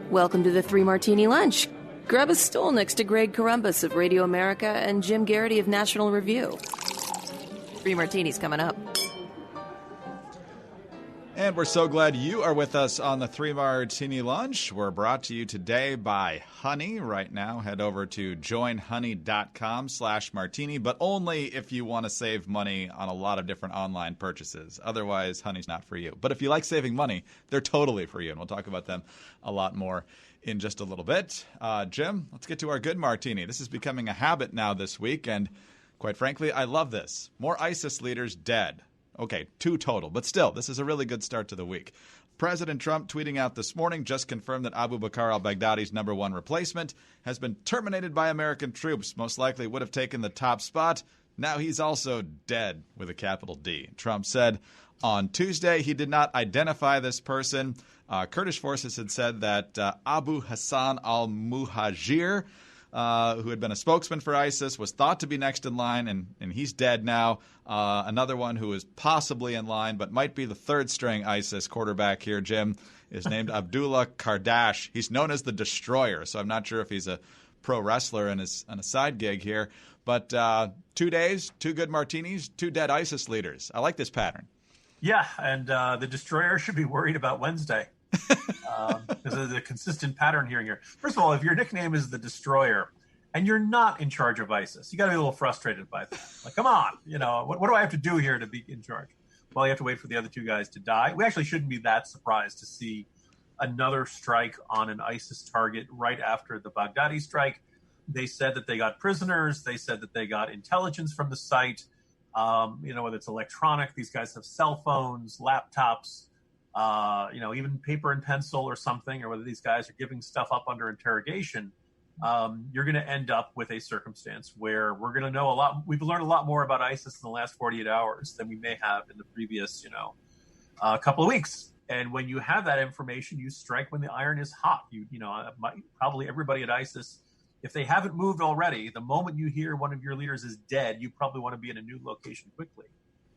Welcome to the Three Martini Lunch. Grab a stool next to Greg Columbus of Radio America and Jim Garrity of National Review. Three Martinis coming up. And we're so glad you are with us on the Three Martini Lunch. We're brought to you today by Honey. Right now, head over to joinhoney.com/martini, but only if you want to save money on a lot of different online purchases. Otherwise, Honey's not for you. But if you like saving money, they're totally for you, and we'll talk about them a lot more in just a little bit. Jim, let's get to our good martini. This is becoming a habit now this week, and quite frankly, I love this. More ISIS leaders dead. Okay, 2 total, but still, this is a really good start to the week. President Trump tweeting out this morning just confirmed that Abu Bakr al-Baghdadi's #1 replacement has been terminated by American troops. Most likely would have taken the top spot. Now he's also dead with a capital D. Trump said on Tuesday he did not identify this person. Kurdish forces had said that Abu Hassan al-Muhajir, who had been a spokesman for ISIS, was thought to be next in line, and he's dead now. Another one who is possibly in line, but might be the third-string ISIS quarterback here, Jim, is named Abdullah Kardash. He's known as the Destroyer, so I'm not sure if he's a pro wrestler and is on a side gig here. But 2 days, 2 good martinis, 2 dead ISIS leaders. I like this pattern. Yeah, and the Destroyer should be worried about Wednesday. There's a consistent pattern here. First of all, if your nickname is the Destroyer and you're not in charge of ISIS, you got to be a little frustrated by that. Like, come on, what do I have to do here to be in charge? Well, you have to wait for the other 2 guys to die. We actually shouldn't be that surprised to see another strike on an ISIS target right after the Baghdadi strike. They said that they got prisoners. They said that they got intelligence from the site. Whether it's electronic, these guys have cell phones, laptops, even paper and pencil or something, or whether these guys are giving stuff up under interrogation, you're going to end up with a circumstance where we're going to know a lot. We've learned a lot more about ISIS in the last 48 hours than we may have in the previous, couple of weeks. And when you have that information, you strike when the iron is hot. Probably everybody at ISIS, if they haven't moved already, the moment you hear one of your leaders is dead, you probably want to be in a new location quickly.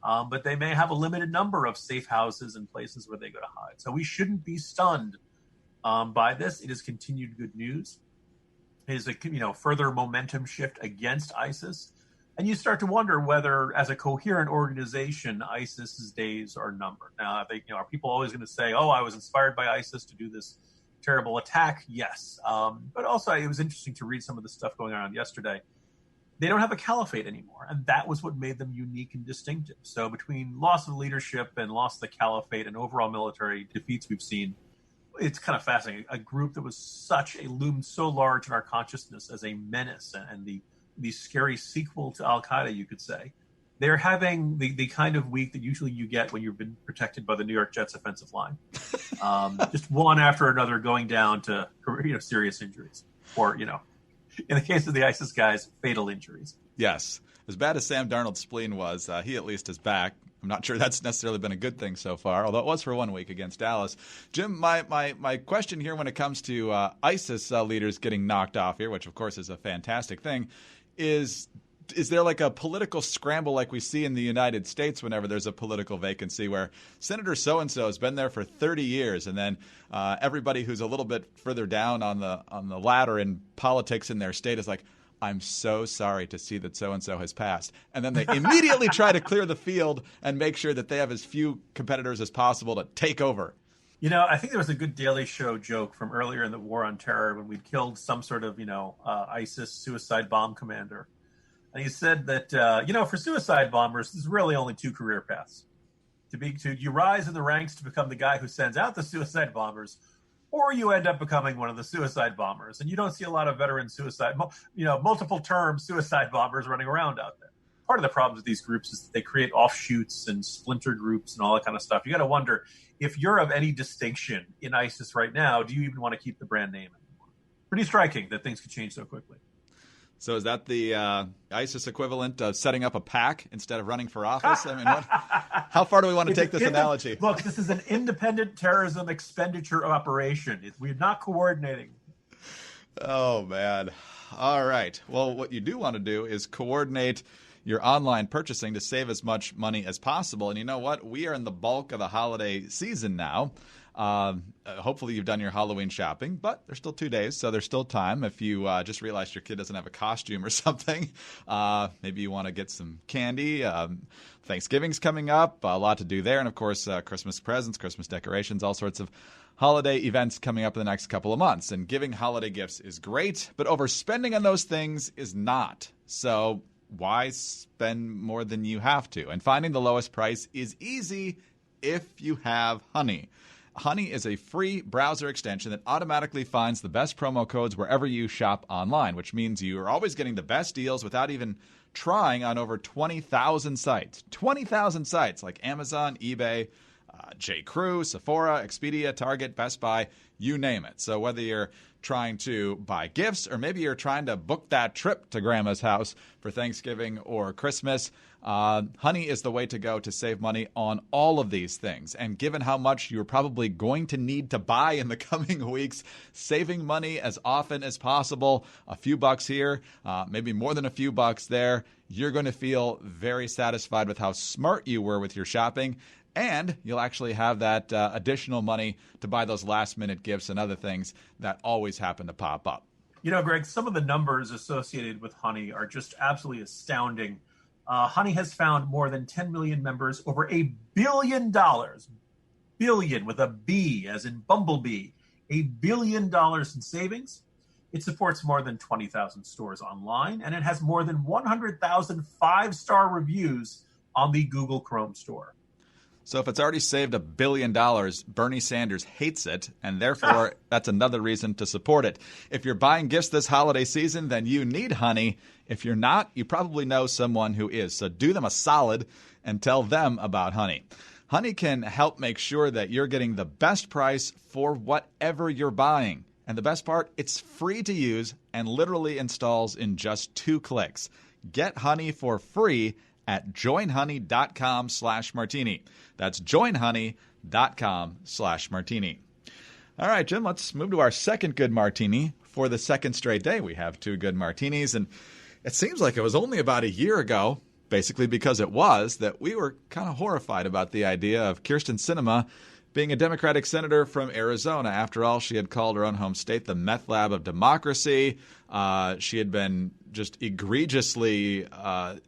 But they may have a limited number of safe houses and places where they go to hide. So we shouldn't be stunned by this. It is continued good news. It is a further momentum shift against ISIS. And you start to wonder whether, as a coherent organization, ISIS's days are numbered. Now, are people always going to say, "Oh, I was inspired by ISIS to do this terrible attack"? Yes. But also, it was interesting to read some of the stuff going on yesterday. They don't have a caliphate anymore, and that was what made them unique and distinctive. So between loss of leadership and loss of the caliphate and overall military defeats we've seen, it's kind of fascinating. A group that was loomed so large in our consciousness as a menace and the scary sequel to Al-Qaeda, you could say. They're having the kind of week that usually you get when you've been protected by the New York Jets offensive line. Just one after another going down to serious injuries or, in the case of the ISIS guys, fatal injuries. Yes. As bad as Sam Darnold's spleen was, he at least is back. I'm not sure that's necessarily been a good thing so far, although it was for 1 week against Dallas. Jim, my question here when it comes to ISIS leaders getting knocked off here, which of course is a fantastic thing, is there like a political scramble like we see in the United States whenever there's a political vacancy where Senator so-and-so has been there for 30 years and then everybody who's a little bit further down on the ladder in politics in their state is like, "I'm so sorry to see that so-and-so has passed." And then they immediately try to clear the field and make sure that they have as few competitors as possible to take over. I think there was a good Daily Show joke from earlier in the War on Terror when we'd killed some sort of, ISIS suicide bomb commander. And he said that, for suicide bombers, there's really only 2 career paths. You rise in the ranks to become the guy who sends out the suicide bombers, or you end up becoming one of the suicide bombers. And you don't see a lot of veteran multiple term suicide bombers running around out there. Part of the problem with these groups is that they create offshoots and splinter groups and all that kind of stuff. You got to wonder, if you're of any distinction in ISIS right now, do you even want to keep the brand name anymore? Pretty striking that things could change so quickly. So is that the ISIS equivalent of setting up a PAC instead of running for office? I mean, how far do we want to take this analogy? Look, this is an independent terrorism expenditure operation. We're not coordinating. Oh, man. All right. Well, what you do want to do is coordinate your online purchasing to save as much money as possible. And you know what? We are in the bulk of the holiday season now. Hopefully you've done your Halloween shopping, but there's still 2 days, so there's still time. If you just realized your kid doesn't have a costume or something, maybe you want to get some candy. Thanksgiving's coming up, a lot to do there. And, of course, Christmas presents, Christmas decorations, all sorts of holiday events coming up in the next couple of months. And giving holiday gifts is great, but overspending on those things is not. So why spend more than you have to? And finding the lowest price is easy if you have Honey. Honey is a free browser extension that automatically finds the best promo codes wherever you shop online, which means you are always getting the best deals without even trying on over 20,000 sites. 20,000 sites like Amazon, eBay, J.Crew, Sephora, Expedia, Target, Best Buy, you name it. So whether you're trying to buy gifts or maybe you're trying to book that trip to Grandma's house for Thanksgiving or Christmas, Honey is the way to go to save money on all of these things. And given how much you're probably going to need to buy in the coming weeks, saving money as often as possible, a few bucks here, maybe more than a few bucks there, you're going to feel very satisfied with how smart you were with your shopping. And you'll actually have that additional money to buy those last-minute gifts and other things that always happen to pop up. You know, Greg, some of the numbers associated with Honey are just absolutely astounding. Honey has found more than 10 million members, over $1 billion, billion with a B as in Bumblebee, $1 billion in savings. It supports more than 20,000 stores online, and it has more than 100,000 five-star reviews on the Google Chrome store. So if it's already saved $1 billion, Bernie Sanders hates it, and therefore that's another reason to support it. If you're buying gifts this holiday season, then you need Honey. If you're not, you probably know someone who is. So do them a solid and tell them about Honey. Honey can help make sure that you're getting the best price for whatever you're buying. And the best part, it's free to use and literally installs in just 2 clicks. Get Honey for free at joinhoney.com/martini. That's joinhoney.com/martini. All right, Jim, let's move to our second good martini. For the second straight day, we have 2 good martinis. And it seems like it was only about a year ago, basically because it was, that we were kind of horrified about the idea of Kyrsten Sinema being a Democratic senator from Arizona. After all, she had called her own home state the meth lab of democracy. She had been just egregiously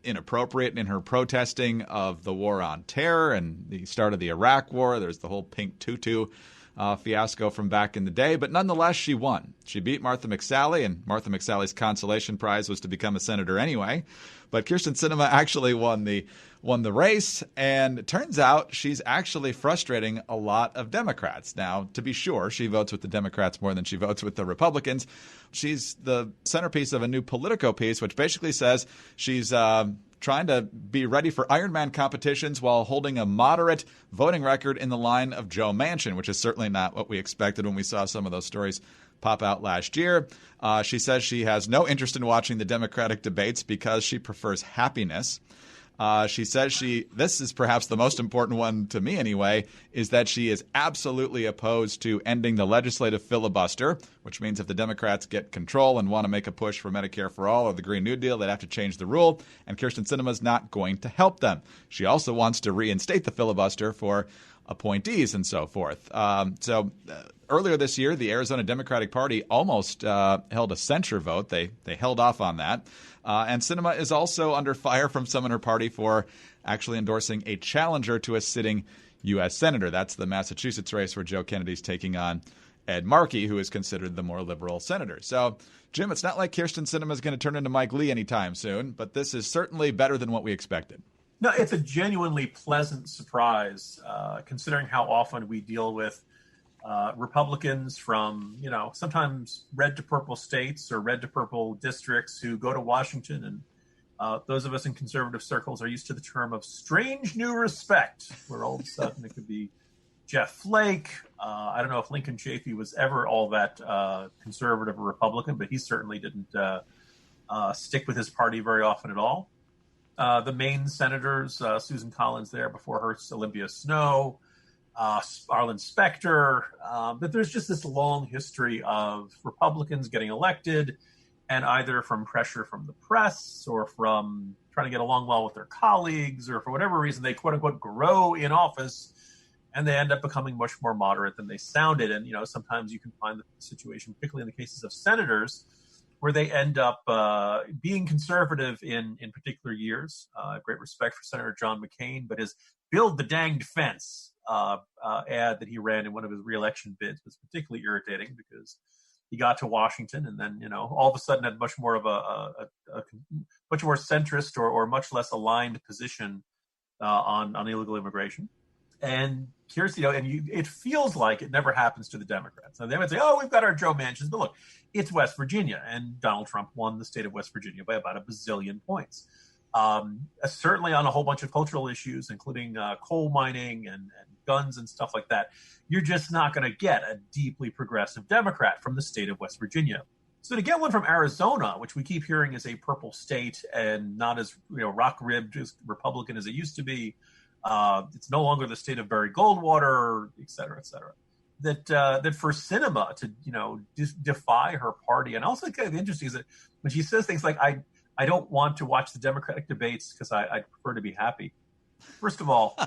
inappropriate in her protesting of the war on terror and the start of the Iraq war. There's the whole pink tutu fiasco from back in the day. But nonetheless, she won. She beat Martha McSally, and Martha McSally's consolation prize was to become a senator anyway. But Kyrsten Sinema actually won the race, and it turns out she's actually frustrating a lot of Democrats. Now, to be sure, she votes with the Democrats more than she votes with the Republicans. She's the centerpiece of a new Politico piece, which basically says she's trying to be ready for Ironman competitions while holding a moderate voting record in the line of Joe Manchin, which is certainly not what we expected when we saw some of those stories pop out last year. She says she has no interest in watching the Democratic debates because she prefers happiness. She says this is perhaps the most important one to me anyway, is that she is absolutely opposed to ending the legislative filibuster, which means if the Democrats get control and want to make a push for Medicare for All or the Green New Deal, they'd have to change the rule, and Kyrsten Sinema is not going to help them. She also wants to reinstate the filibuster for appointees and so forth. Earlier this year, the Arizona Democratic Party almost held a censure vote. They held off on that. And Sinema is also under fire from some in her party for actually endorsing a challenger to a sitting U.S. senator. That's the Massachusetts race where Joe Kennedy's taking on Ed Markey, who is considered the more liberal senator. So, Jim, it's not like Kyrsten Sinema is going to turn into Mike Lee anytime soon, but this is certainly better than what we expected. No, it's a genuinely pleasant surprise, considering how often we deal with Republicans from, sometimes red to purple states or red to purple districts who go to Washington. And those of us in conservative circles are used to the term of strange new respect, where all of a sudden it could be Jeff Flake. I don't know if Lincoln Chafee was ever all that conservative or Republican, but he certainly didn't stick with his party very often at all. The Maine senators, Susan Collins there before her, Olympia Snow, Arlen Specter, that there's just this long history of Republicans getting elected And either from pressure from the press or from trying to get along well with their colleagues or for whatever reason, they quote unquote grow in office and they end up becoming much more moderate than they sounded. And, sometimes you can find the situation, particularly in the cases of senators, where they end up being conservative in particular years. Great respect for Senator John McCain, but his build the danged fence ad that he ran in one of his reelection bids was particularly irritating because he got to Washington and then, all of a sudden had much more of a much more centrist or much less aligned position on illegal immigration. And Kyrsten, it feels like it never happens to the Democrats. Now they might say, "Oh, we've got our Joe Manchins," but look, it's West Virginia, and Donald Trump won the state of West Virginia by about 1 bazillion points. Certainly on a whole bunch of cultural issues, including coal mining and guns and stuff like that, you're just not going to get a deeply progressive Democrat from the state of West Virginia. So to get one from Arizona, which we keep hearing is a purple state and not as rock-ribbed, just Republican as it used to be, it's no longer the state of Barry Goldwater, et cetera, et cetera. That for Sinema to defy her party, and also kind of interesting is that when she says things like I don't want to watch the Democratic debates because I prefer to be happy. First of all,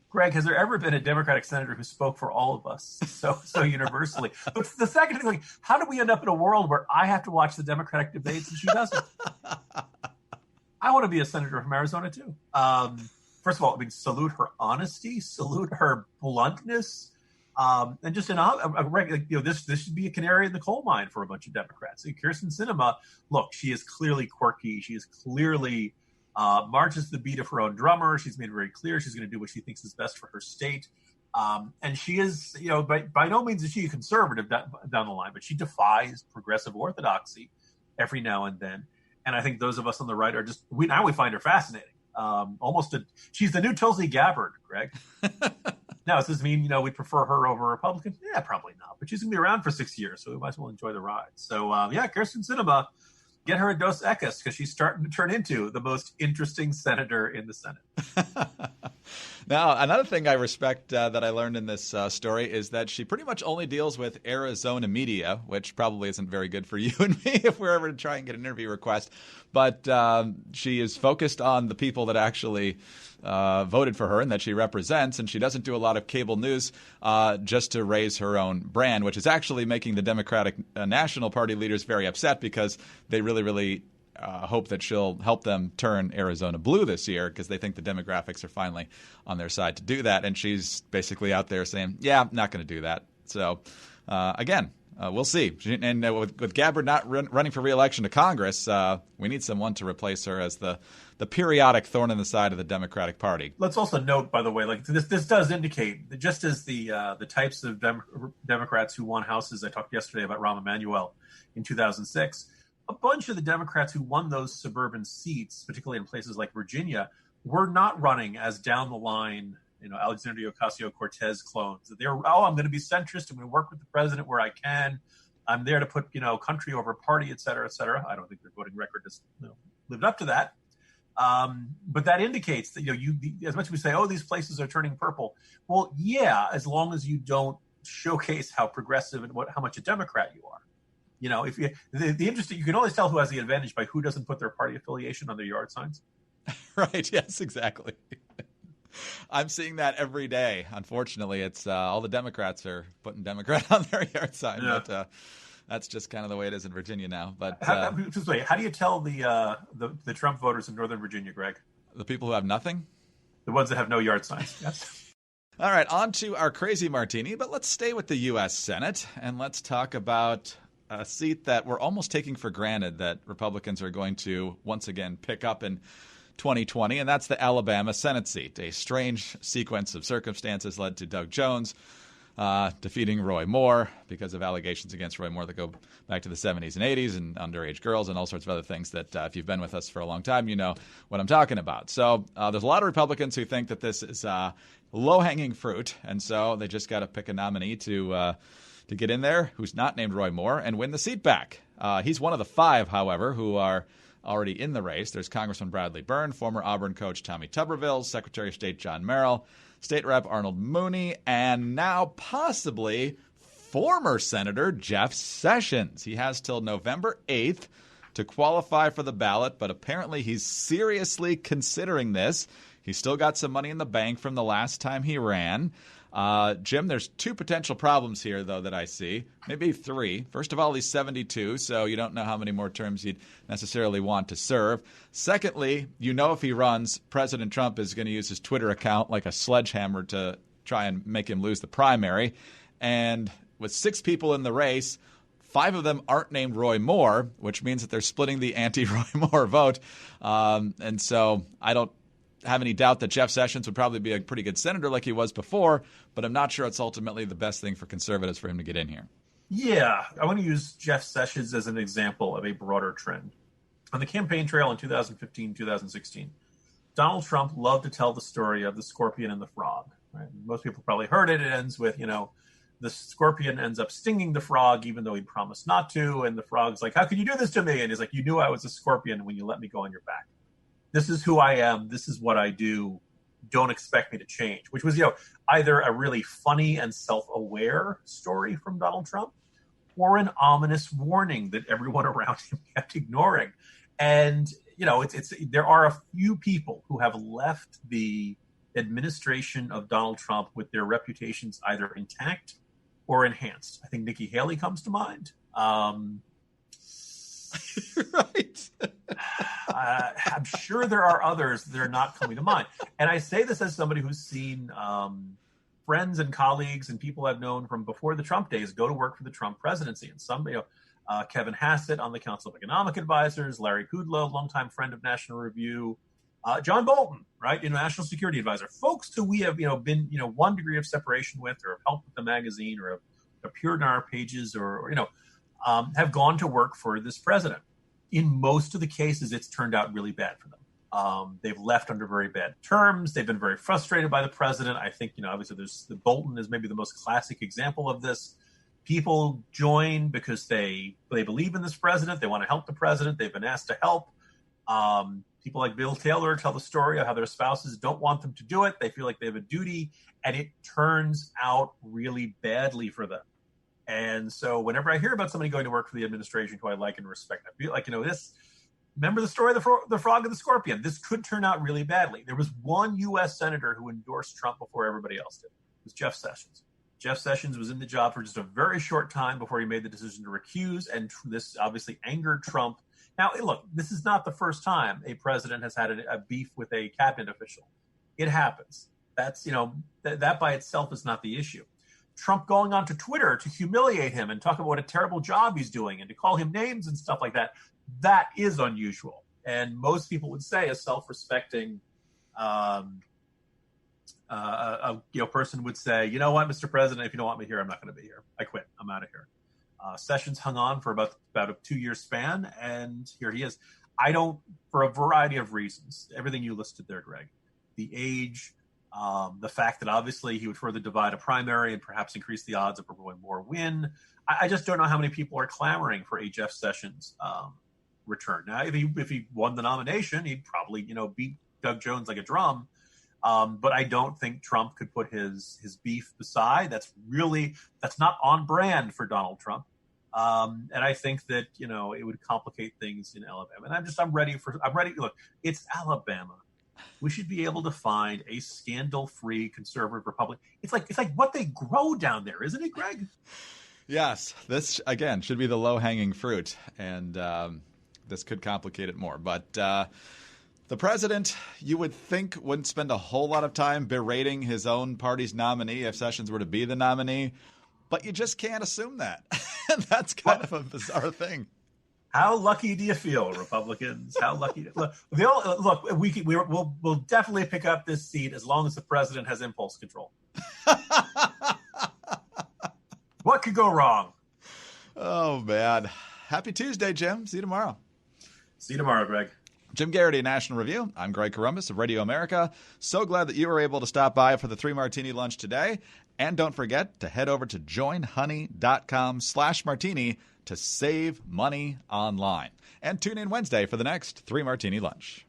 Greg, has there ever been a Democratic senator who spoke for all of us so universally? But the second thing, how do we end up in a world where I have to watch the Democratic debates and she doesn't? I want to be a senator from Arizona too. First of all, salute her honesty, salute her bluntness, and just this should be a canary in the coal mine for a bunch of Democrats. Kyrsten Sinema, look, she is clearly quirky. She is clearly marches to the beat of her own drummer. She's made it very clear she's going to do what she thinks is best for her state. And she is, by no means is she a conservative down the line, but she defies progressive orthodoxy every now and then. And I think those of us on the right are we find her fascinating. She's the new Tulsi Gabbard, Greg. Now, does this mean, we'd prefer her over a Republican? Yeah, probably not. But she's going to be around for 6 years, so we might as well enjoy the ride. So, Kyrsten Sinema, get her a Dos Equis because she's starting to turn into the most interesting senator in the Senate. Now, another thing I respect that I learned in this story is that she pretty much only deals with Arizona media, which probably isn't very good for you and me if we're ever to try and get an interview request. But she is focused on the people that actually voted for her and that she represents, and she doesn't do a lot of cable news just to raise her own brand, which is actually making the Democratic National Party leaders very upset because they really hope that she'll help them turn Arizona blue this year because they think the demographics are finally on their side to do that. And she's basically out there saying, yeah, I'm not going to do that. So, again, we'll see. And with Gabbard not running for re-election to Congress, we need someone to replace her as the periodic thorn in the side of the Democratic Party. Let's also note, by the way, this does indicate that just as the types of Democrats who won houses, I talked yesterday about Rahm Emanuel in 2006, a bunch of the Democrats who won those suburban seats, particularly in places like Virginia, were not running as down the line, Alexandria Ocasio-Cortez clones. They were, I'm going to be centrist. I'm going to work with the president where I can. I'm there to put, country over party, et cetera, et cetera. I don't think their voting record has lived up to that. But that indicates that, as much as we say, these places are turning purple. Well, yeah, as long as you don't showcase how progressive and how much a Democrat you are. If the interesting, you can always tell who has the advantage by who doesn't put their party affiliation on their yard signs. Right. Yes, exactly. I'm seeing that every day. Unfortunately, it's all the Democrats are putting Democrat on their yard sign. Yeah. But that's just kind of the way it is in Virginia now. But how do you tell the Trump voters in Northern Virginia, Greg? The people who have nothing? The ones that have no yard signs. Yes. All right, on to our crazy martini. But let's stay with the U.S. Senate and let's talk about a seat that we're almost taking for granted that Republicans are going to once again pick up in 2020, and that's the Alabama Senate seat. A strange sequence of circumstances led to Doug Jones defeating Roy Moore because of allegations against Roy Moore that go back to the 70s and 80s and underage girls and all sorts of other things that if you've been with us for a long time, you know what I'm talking about. So there's a lot of Republicans who think that this is low-hanging fruit, and so they just got to pick a nominee to get in there who's not named Roy Moore and win the seat back. He's one of the 5, however, who are already in the race. There's Congressman Bradley Byrne, former Auburn coach Tommy Tuberville, Secretary of State John Merrill, State Rep Arnold Mooney, and now possibly former Senator Jeff Sessions. He has till November 8th to qualify for the ballot, but apparently he's seriously considering this. He's still got some money in the bank from the last time he ran. Jim, there's two potential problems here, though, that I see. Maybe three. First of all, he's 72, so you don't know how many more terms he'd necessarily want to serve. Secondly, if he runs, President Trump is going to use his Twitter account like a sledgehammer to try and make him lose the primary. And with 6 people in the race, 5 of them aren't named Roy Moore, which means that they're splitting the anti-Roy Moore vote. And so I don't have any doubt that Jeff Sessions would probably be a pretty good senator like he was before, but I'm not sure it's ultimately the best thing for conservatives for him to get in here. Yeah, I want to use Jeff Sessions as an example of a broader trend. On the campaign trail in 2015, 2016, Donald Trump loved to tell the story of the scorpion and the frog. Right? Most people probably heard it. It ends with, the scorpion ends up stinging the frog, even though he promised not to. And the frog's like, how could you do this to me? And he's like, you knew I was a scorpion when you let me go on your back. This is who I am. This is what I do. Don't expect me to change, which was, either a really funny and self-aware story from Donald Trump or an ominous warning that everyone around him kept ignoring. And, there are a few people who have left the administration of Donald Trump with their reputations either intact or enhanced. I think Nikki Haley comes to mind. Right. I'm sure there are others that are not coming to mind. And I say this as somebody who's seen friends and colleagues and people I've known from before the Trump days go to work for the Trump presidency. And some, Kevin Hassett on the Council of Economic Advisors, Larry Kudlow, longtime friend of National Review, John Bolton, right, National Security Advisor, folks who we have, been, one degree of separation with, or have helped with the magazine, or have appeared on our pages, or have gone to work for this president. In most of the cases, it's turned out really bad for them. They've left under very bad terms. They've been very frustrated by the president. I think, obviously the Bolton is maybe the most classic example of this. People join because they believe in this president. They want to help the president. They've been asked to help. People like Bill Taylor tell the story of how their spouses don't want them to do it. They feel like they have a duty, and it turns out really badly for them. And so whenever I hear about somebody going to work for the administration who I like and respect, I feel like, remember the story of the frog and the scorpion? This could turn out really badly. There was one U.S. senator who endorsed Trump before everybody else did. It was Jeff Sessions. Jeff Sessions was in the job for just a very short time before he made the decision to recuse, and this obviously angered Trump. Now, look, this is not the first time a president has had a beef with a cabinet official. It happens. That's, that by itself is not the issue. Trump going onto Twitter to humiliate him and talk about what a terrible job he's doing and to call him names and stuff like that, that is unusual. And most people would say a self-respecting person would say, you know what, Mr. President, if you don't want me here, I'm not going to be here. I quit. I'm out of here. Sessions hung on for about a 2-year span, and here he is. I don't, for a variety of reasons, everything you listed there, Greg, the age, the fact that obviously he would further divide a primary and perhaps increase the odds of Roy Moore win. I just don't know how many people are clamoring for a Jeff Sessions return. Now, if he won the nomination, he'd probably beat Doug Jones like a drum. But I don't think Trump could put his beef beside. That's not on brand for Donald Trump. And I think that it would complicate things in Alabama. And I'm ready. Look, it's Alabama. We should be able to find a scandal-free conservative Republican. It's like what they grow down there, isn't it, Greg? Yes. This, again, should be the low-hanging fruit, and this could complicate it more. But the president, you would think, wouldn't spend a whole lot of time berating his own party's nominee if Sessions were to be the nominee, but you just can't assume that. And that's kind of a bizarre thing. How lucky do you feel, Republicans? How lucky? Look, we'll definitely pick up this seat as long as the president has impulse control. What could go wrong? Oh, man. Happy Tuesday, Jim. See you tomorrow. See you tomorrow, Greg. Jim Garrity, National Review. I'm Greg Columbus of Radio America. So glad that you were able to stop by for the 3 Martini lunch today. And don't forget to head over to joinhoney.com/martini to save money online. And tune in Wednesday for the next 3 Martini lunch.